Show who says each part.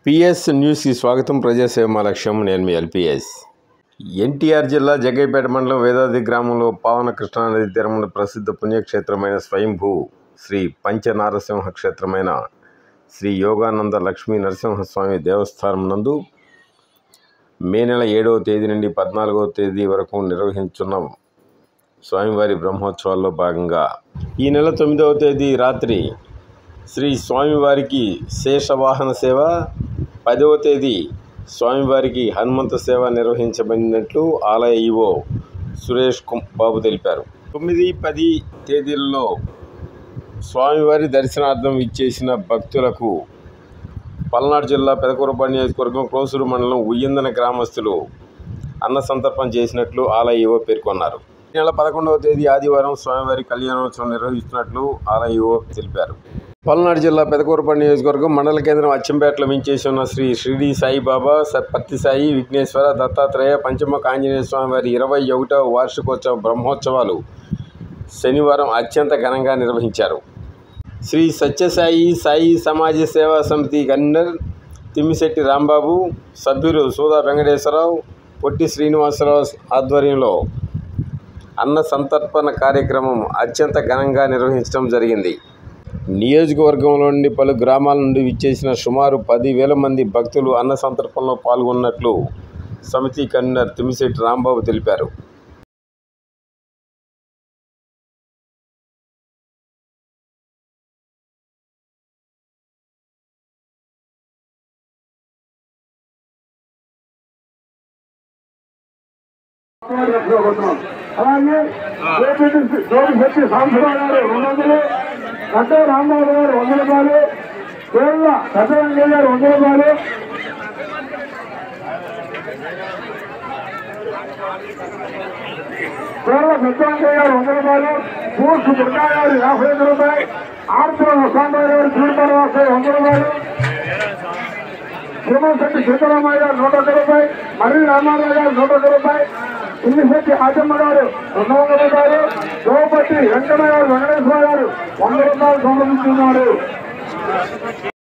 Speaker 1: PS న్యూస్కి స్వాగతం. ప్రజాసేవ మా లక్ష్యం. నేను మీ ఎల్పిఎస్. ఎన్టీఆర్ జిల్లా జగ్గయ్యపేట మండలం వేదాద్రి గ్రామంలో పావన కృష్ణానది తీరమున ప్రసిద్ధ పుణ్యక్షేత్రమైన స్వయంభూ శ్రీ పంచనారసింహ క్షేత్రమైన శ్రీ యోగానంద లక్ష్మీ నరసింహస్వామి దేవస్థానం నందు మే నెల 7వ తేదీ నుండి 14వ తేదీ వరకు నిర్వహించున్న స్వామివారి బ్రహ్మోత్సవాల్లో భాగంగా ఈ నెల 9వ తేదీ రాత్రి శ్రీ స్వామివారికి శేషవాహన సేవ, 10వ తేదీ స్వామివారికి హనుమంత సేవ నిర్వహించబడినట్లు ఆలయ ఈవో సురేష్ బాబు తెలిపారు. 9, 10 తేదీలలో స్వామివారి దర్శనార్థం ఇచ్చేసిన భక్తులకు పల్నాడు జిల్లా పెదకూరపాడు నియోజకవర్గం క్రోసూరు మండలం ఉయ్యందన గ్రామస్తులు అన్న సంతర్పణ చేసినట్లు ఆలయ ఈవో పేర్కొన్నారు. ఈ నెల 11వ తేదీ ఆదివారం స్వామివారి కళ్యాణోత్సవం నిర్వహిస్తున్నట్లు ఆలయ ఈవో తెలిపారు. పల్నాడు జిల్లా పెదకూరపాడు నియోజకవర్గం మండల కేంద్రం అచ్చంపేటలో వించేసి ఉన్న శ్రీ షిరిడి సాయిబాబా, పత్తి సాయి, విఘ్నేశ్వర, దత్తాత్రేయ, పంచముఖ ఆంజనేయ స్వామివారి 21వ వార్షికోత్సవ బ్రహ్మోత్సవాలు శనివారం అత్యంత ఘనంగా నిర్వహించారు. శ్రీ సత్యసాయి సాయి సమాజ సేవా సమితి కన్వీనర్ తిమ్మిశెట్టి రాంబాబు, సభ్యులు సూదా వెంకటేశ్వరరావు, పొట్టి శ్రీనివాసరావు ఆధ్వర్యంలో అన్న సంతర్పణ కార్యక్రమం అత్యంత ఘనంగా నిర్వహించడం జరిగింది. నియోజకవర్గంలో నుండి పలు గ్రామాల నుండి విచ్చేసిన సుమారు 10,000 మంది భక్తులు అన్న సంతర్పణలో పాల్గొన్నట్లు సమితి కన్వీనర్ తిమ్మిశెట్టి రాంబాబు తెలిపారు.
Speaker 2: అలాగే జోగిశెట్టి సాంబశివరావు గారు 200, గడ్డ రాంబాబు గారు 100 రూపాయలు, కేరళ సత్యరంగయ్య గారు 100 రూపాయలు, కేరళ సత్యరంగయ్య గారు 100 రూపాయలు, పూర్తి దుర్గా గారు 55 రూపాయలు, ఆర్పుల వసంతరావు గారు చూడపరవాస 100 రూపాయలు, శ్రీమంశెట్టి సీతారామయ్య గారు 101 రూపాయలు, మర్రి రామారావు గారు 101 రూపాయలు, తిమ్మిశెట్టి ఆచమ్మ గారు 200 రూపాయలు, గోపతి వెంకన్న గారు, వెంకటేశ్వర గారు 100 రూపాయలు సమర్పిస్తున్నారు.